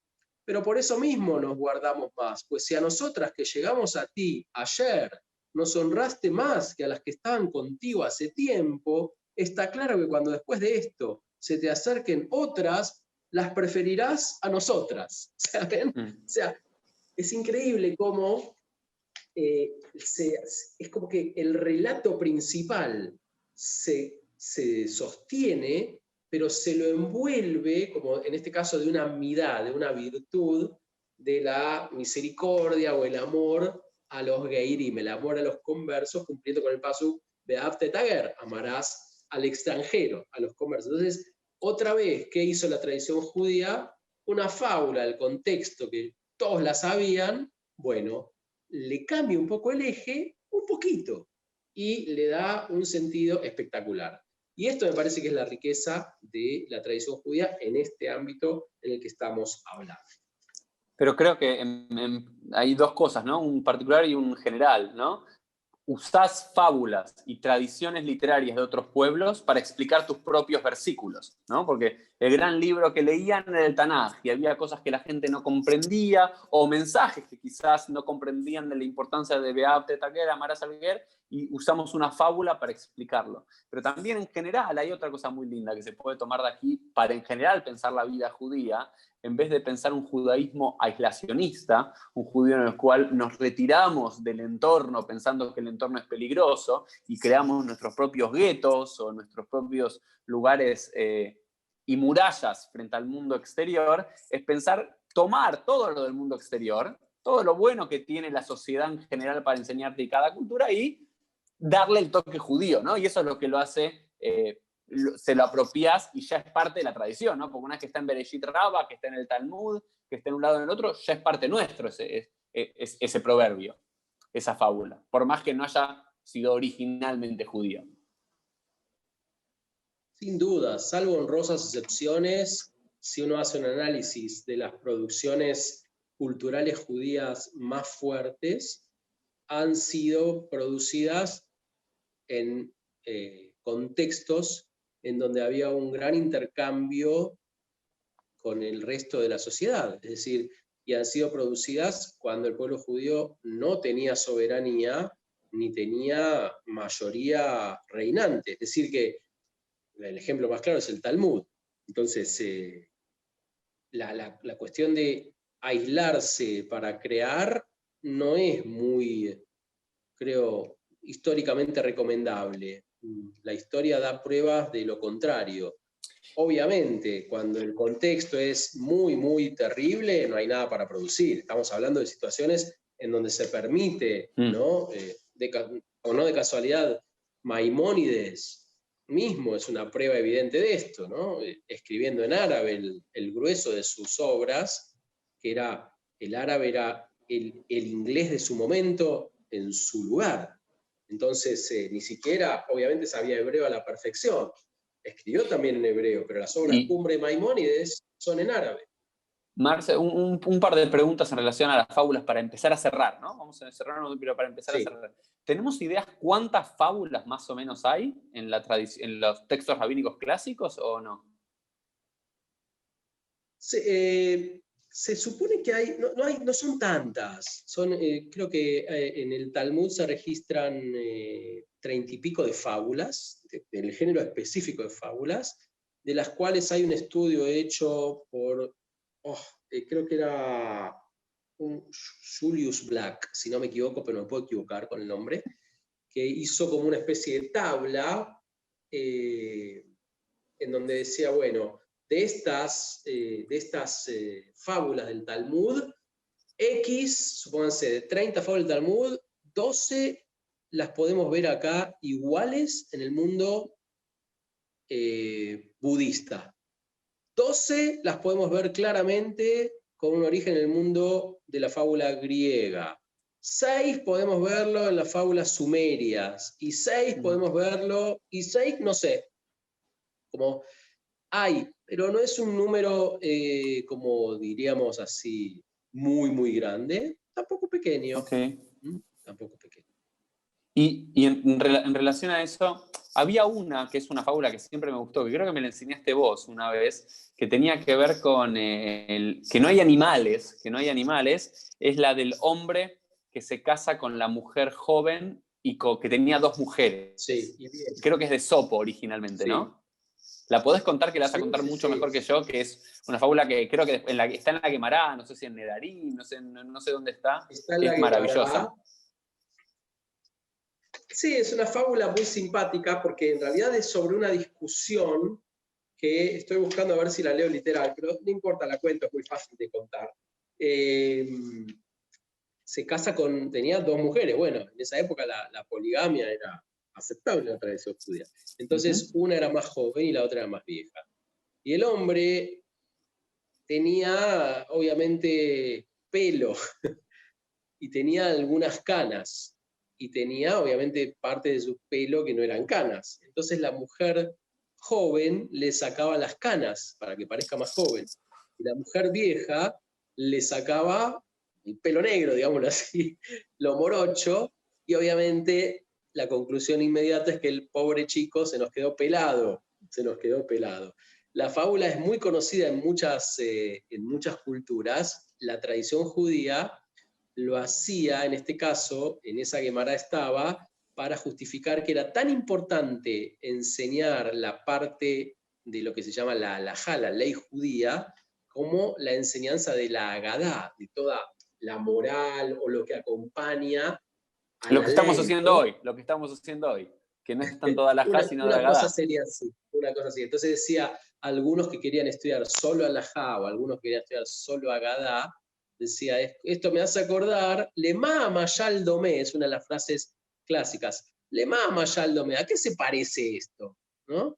pero por eso mismo nos guardamos más, pues si a nosotras que llegamos a ti ayer nos honraste más que a las que estaban contigo hace tiempo, está claro que cuando después de esto se te acerquen otras, las preferirás a nosotras. ¿Saben? O sea, es increíble cómo es como que el relato principal se sostiene, pero se lo envuelve, como en este caso de una midá, de una virtud, de la misericordia o el amor a los geirim, el amor a los conversos, cumpliendo con el pasuk Be'avte tager, amarás al extranjero, a los conversos. Entonces, otra vez, ¿qué hizo la tradición judía? Una fábula, el contexto que todos la sabían, bueno, le cambia un poco el eje, un poquito, y le da un sentido espectacular. Y esto me parece que es la riqueza de la tradición judía en este ámbito en el que estamos hablando. Pero creo que hay dos cosas, ¿no? Un particular y un general, ¿no? Usás fábulas y tradiciones literarias de otros pueblos para explicar tus propios versículos, ¿no? Porque el gran libro que leían era el Tanaj y había cosas que la gente no comprendía o mensajes que quizás no comprendían de la importancia de Be'avte tager, amarás al guer, y usamos una fábula para explicarlo. Pero también en general hay otra cosa muy linda que se puede tomar de aquí para en general pensar la vida judía, en vez de pensar un judaísmo aislacionista, un judío en el cual nos retiramos del entorno pensando que el entorno es peligroso y creamos nuestros propios guetos o nuestros propios lugares y murallas frente al mundo exterior, es pensar, tomar todo lo del mundo exterior, todo lo bueno que tiene la sociedad en general para enseñarte y cada cultura y darle el toque judío, ¿no? Y eso es lo que lo hace... se lo apropias y ya es parte de la tradición, ¿no? Porque una vez que está en Bereshit Rabba, que está en el Talmud, que está en un lado o en el otro, ya es parte nuestro ese proverbio, esa fábula, por más que no haya sido originalmente judía. Sin duda, salvo honrosas excepciones, si uno hace un análisis de las producciones culturales judías más fuertes, han sido producidas en contextos en donde había un gran intercambio con el resto de la sociedad, es decir, y han sido producidas cuando el pueblo judío no tenía soberanía ni tenía mayoría reinante. Es decir, que el ejemplo más claro es el Talmud. Entonces, la cuestión de aislarse para crear no es muy, creo, históricamente recomendable. La historia da pruebas de lo contrario. Obviamente, cuando el contexto es muy, muy terrible, no hay nada para producir. Estamos hablando de situaciones en donde se permite, ¿no? O no de casualidad, Maimónides mismo es una prueba evidente de esto, ¿no? Escribiendo en árabe el grueso de sus obras, que era, el árabe era el inglés de su momento en su lugar. Entonces, ni siquiera, obviamente, sabía hebreo a la perfección. Escribió también en hebreo, pero las obras cumbre de Maimónides son en árabe. Marce, un par de preguntas en relación a las fábulas para empezar a cerrar, ¿no? Vamos a cerrarnos, pero para empezar a cerrar. ¿Tenemos ideas cuántas fábulas más o menos hay en los textos rabínicos clásicos o no? Se supone que hay, no son tantas. Creo que en el Talmud se registran 30 y pico de fábulas, del género específico de fábulas, de las cuales hay un estudio hecho por, creo que era un Julius Black, si no me equivoco, pero me puedo equivocar con el nombre, que hizo como una especie de tabla en donde decía, bueno, de estas fábulas del Talmud, supónganse, de 30 fábulas del Talmud, 12 las podemos ver acá iguales en el mundo budista. 12 las podemos ver claramente con un origen en el mundo de la fábula griega. 6 podemos verlo en las fábulas sumerias. Y 6 podemos verlo, y 6 no sé. Como hay, pero no es un número, como diríamos así, muy grande, tampoco pequeño. Okay. Tampoco pequeño. Y en relación a eso, había una que es una fábula que siempre me gustó, que creo que me la enseñaste vos una vez, que tenía que ver con que no hay animales, es la del hombre que se casa con la mujer joven y que tenía 2 mujeres. Sí. Creo que es de Sopo originalmente, sí. ¿No? ¿La podés contar, que la vas a contar mucho mejor que yo? Que es una fábula que creo que está en la Guemará, no sé si en Nedarim, no sé dónde está. Está en la es maravillosa. Guemará. Sí, es una fábula muy simpática porque en realidad es sobre una discusión que estoy buscando a ver si la leo literal, pero no importa, la cuento, es muy fácil de contar. Se casa tenía 2 mujeres. Bueno, en esa época la poligamia era aceptable en la tradición judía. Entonces, una era más joven y la otra era más vieja. Y el hombre tenía, obviamente, pelo y tenía algunas canas. Y tenía, obviamente, parte de su pelo que no eran canas. Entonces, la mujer joven le sacaba las canas para que parezca más joven. Y la mujer vieja le sacaba el pelo negro, digámoslo así, lo morocho, y obviamente la conclusión inmediata es que el pobre chico se nos quedó pelado. La fábula es muy conocida en muchas culturas. La tradición judía lo hacía, en este caso, en esa Guemará estaba, para justificar que era tan importante enseñar la parte de lo que se llama la halajá, la ley judía, como la enseñanza de la Agadá, de toda la moral o lo que acompaña a lo que estamos ley, haciendo ¿no? hoy, que no es tanto de halajá, sino de Agadá. Una cosa sería así, una cosa así. Entonces decía, algunos que querían estudiar solo halajá o algunos que querían estudiar solo Agadá, decía, esto me hace acordar, Lemá Mayal Domé, es una de las frases clásicas, Lemá Mayal Domé, ¿a qué se parece esto? ¿No?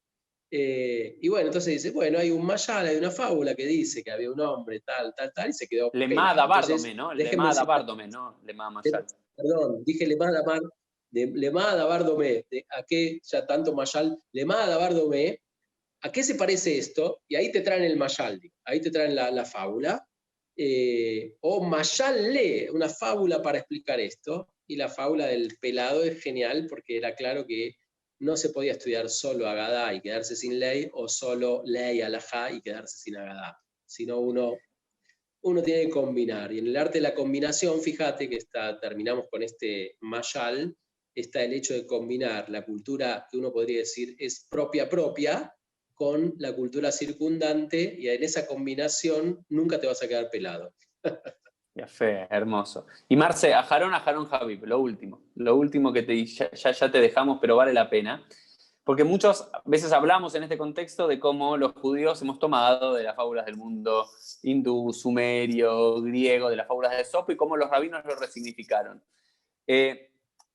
Y bueno, entonces dice, bueno, hay un mayal, hay una fábula que dice que había un hombre tal, y se quedó Lemá pelado. Dabárdome, ¿no? Lemá Dabárdome, ¿no? Lemá Mayal. Perdón, dije Lemá Dabárdome, ¿a qué ya tanto mayal? Lemá Dabárdome, ¿a qué se parece esto? Y ahí te traen el mayal, ahí te traen la fábula. O mayal le, una fábula para explicar esto. Y la fábula del pelado es genial porque era claro que no se podía estudiar solo Agadá y quedarse sin ley, o solo ley halajá y quedarse sin Agadá, sino uno tiene que combinar. Y en el arte de la combinación, fíjate que terminamos con este mayal, está el hecho de combinar la cultura que uno podría decir es propia con la cultura circundante, y en esa combinación nunca te vas a quedar pelado. Ya fe, hermoso. Y Marce, a Harón Habib, lo último que ya te dejamos, pero vale la pena. Porque muchas veces hablamos en este contexto de cómo los judíos hemos tomado de las fábulas del mundo hindú, sumerio, griego, de las fábulas de Sopo, y cómo los rabinos lo resignificaron. Y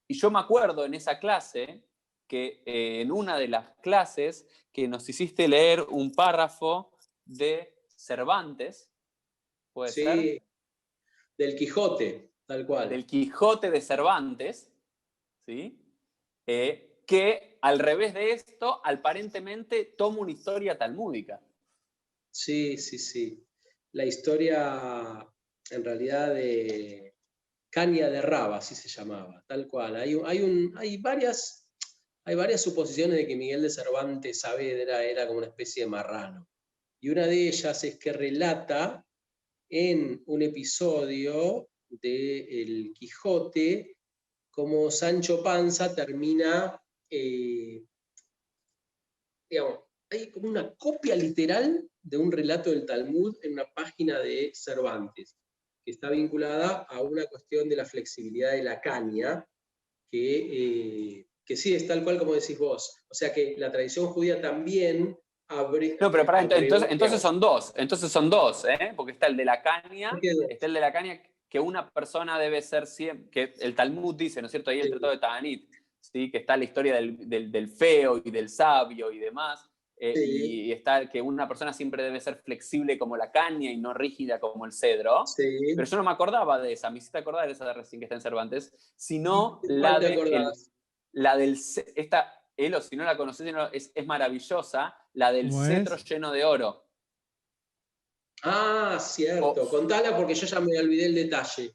yo me acuerdo en esa clase, que en una de las clases que nos hiciste leer un párrafo de Cervantes, ¿puede ser? Del Quijote, tal cual. Del Quijote de Cervantes, ¿sí? Que al revés de esto, aparentemente toma una historia talmúdica. Sí. La historia, en realidad, de Caña de Raba, así se llamaba, tal cual. Hay varias suposiciones de que Miguel de Cervantes Saavedra era como una especie de marrano. Y una de ellas es que relata en un episodio de El Quijote cómo Sancho Panza termina, digamos, hay como una copia literal de un relato del Talmud en una página de Cervantes, que está vinculada a una cuestión de la flexibilidad de la caña, que sí, es tal cual como decís vos. O sea que la tradición judía también abre... No, pero pará, entonces son dos. Entonces son dos, ¿eh? Porque está el de la caña, que una persona debe ser siempre, que el Talmud dice, ¿no es cierto? Ahí el Tratado de Ta'anit, ¿sí? Que está la historia del feo y del sabio y demás. Sí. Y está que una persona siempre debe ser flexible como la caña y no rígida como el cedro. Sí. Pero yo no me acordaba de esa, me hiciste acordar de esa de recién que está en Cervantes, sino ¿De cuál te acordás? Elo, si no la conocés, es maravillosa, la del ¿Cómo cetro es? lleno de oro. Ah, cierto. Contala porque yo ya me olvidé el detalle.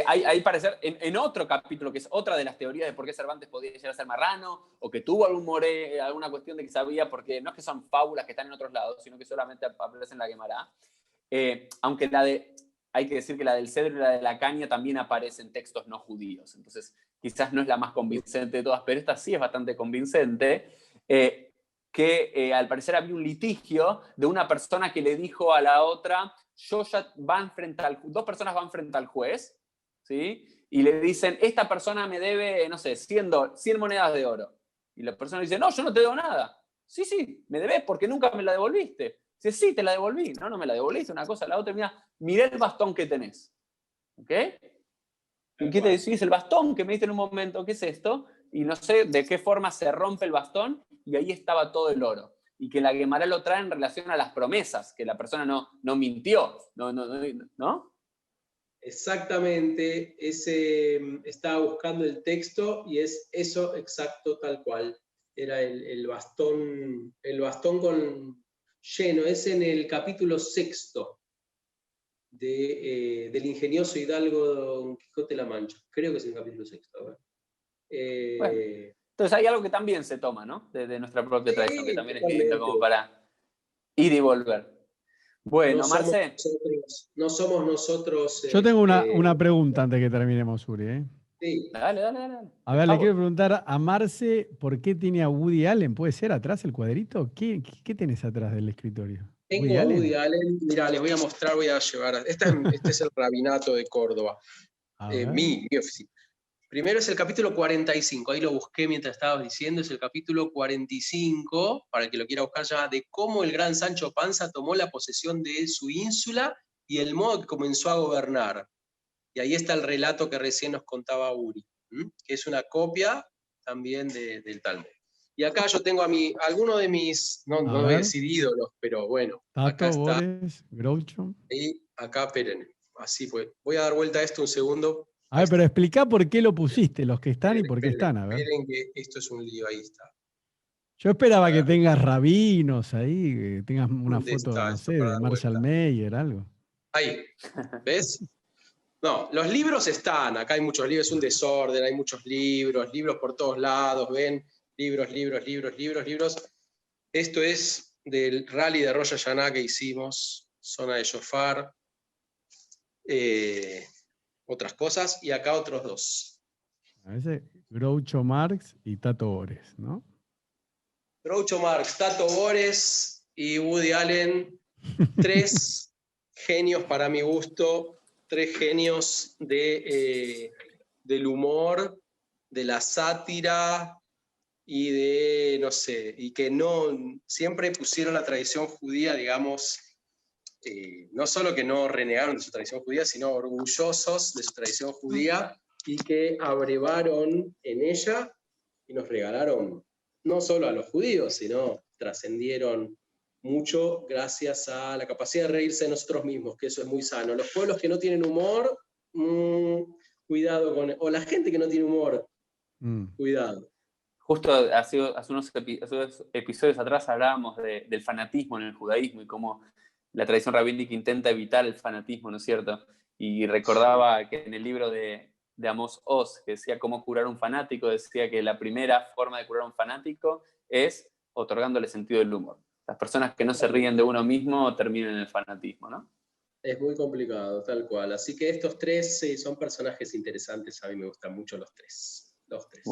Hay parecer, en otro capítulo, que es otra de las teorías de por qué Cervantes podía llegar a ser marrano, o que tuvo alguna cuestión de que sabía, porque no es que son fábulas que están en otros lados, sino que solamente aparecen en la Guemará. Aunque hay que decir que la del cedro y la de la caña también aparecen en textos no judíos. Entonces, quizás no es la más convincente de todas, pero esta sí es bastante convincente. Al parecer había un litigio de una persona que le dijo a la otra, dos personas van frente al juez, ¿sí? Y le dicen, esta persona me debe, no sé, 100 monedas de oro. Y la persona dice, no, yo no te debo nada. Sí, me debes porque nunca me la devolviste. Dice, sí, te la devolví. No me la devolviste, una cosa, la otra. Mirá el bastón que tenés. ¿Ok? ¿Y qué te decís? El bastón que me diste en un momento, ¿qué es esto? Y no sé de qué forma se rompe el bastón y ahí estaba todo el oro. Y que la Guemará lo trae en relación a las promesas, que la persona no mintió, ¿no? Exactamente, estaba buscando el texto y es eso exacto tal cual. Era el bastón con lleno, es en el capítulo 6 del ingenioso hidalgo Don Quijote de la Mancha. Creo que es el capítulo 6. Bueno, entonces hay algo que también se toma, ¿no? De nuestra propia tradición, que también es lindo como para ir y volver. Bueno, Marce. No somos nosotros. Yo tengo una pregunta antes que terminemos, Uri, ¿eh? Sí. Dale. A ver, le quiero preguntar a Marce por qué tiene a Woody Allen. ¿Puede ser atrás el cuadrito? ¿Qué tenés atrás del escritorio? Tengo a Woody Allen. Mirá, les voy a mostrar, voy a llevar. Este es el Rabinato de Córdoba. Mi oficina. Primero es el capítulo 45, ahí lo busqué mientras estabas diciendo, es el capítulo 45, para el que lo quiera buscar ya, de cómo el gran Sancho Panza tomó la posesión de su ínsula y el modo que comenzó a gobernar. Y ahí está el relato que recién nos contaba Uri, que es una copia también del Talmud. Y acá yo tengo alguno de mis, no voy a decir ídolos, pero bueno, Tato, acá está. Boris, Groucho. Y acá, esperen, así pues. Voy a dar vuelta a esto un segundo. A ver, pero explica por qué lo pusiste, los que están y por qué Esperen, están, a ver. esperen que esto es un lío, ahí está. Yo esperaba que tengas rabinos ahí, que tengas una ¿Dónde foto, está no esto sé, para de dar Marshall vuelta? Mayer, algo. Ahí, ¿ves? No, los libros están, acá hay muchos libros, es un desorden, hay muchos libros por todos lados, ven, libros. Esto es del rally de Rosh Hashanah que hicimos, zona de Shofar, otras cosas, y acá otros dos. A veces Groucho Marx y Tato Bores, ¿no? Groucho Marx, Tato Bores y Woody Allen, 3 genios para mi gusto, 3 genios del humor, de la sátira y de, no sé, y que siempre pusieron la tradición judía, digamos, no solo que no renegaron de su tradición judía, sino orgullosos de su tradición judía y que abrevaron en ella y nos regalaron no solo a los judíos, sino trascendieron mucho gracias a la capacidad de reírse de nosotros mismos, que eso es muy sano. Los pueblos que no tienen humor, cuidado con... O la gente que no tiene humor, cuidado. Justo hace unos episodios atrás hablábamos del fanatismo en el judaísmo y cómo la tradición rabínica intenta evitar el fanatismo, ¿no es cierto? Y recordaba que en el libro de Amos Oz, que decía cómo curar un fanático, decía que la primera forma de curar a un fanático es otorgándole sentido del humor. Las personas que no se ríen de uno mismo terminan en el fanatismo, ¿no? Es muy complicado, tal cual. Así que estos tres son personajes interesantes. A mí me gustan mucho los tres. Los tres.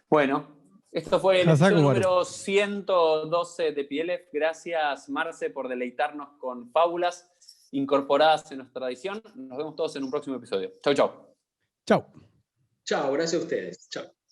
Bueno, esto fue el Hasak episodio Waru. número 112 de PLF. Gracias, Marce, por deleitarnos con fábulas incorporadas en nuestra tradición. Nos vemos todos en un próximo episodio. Chau, chau. Chau. Chao, gracias a ustedes. Chao.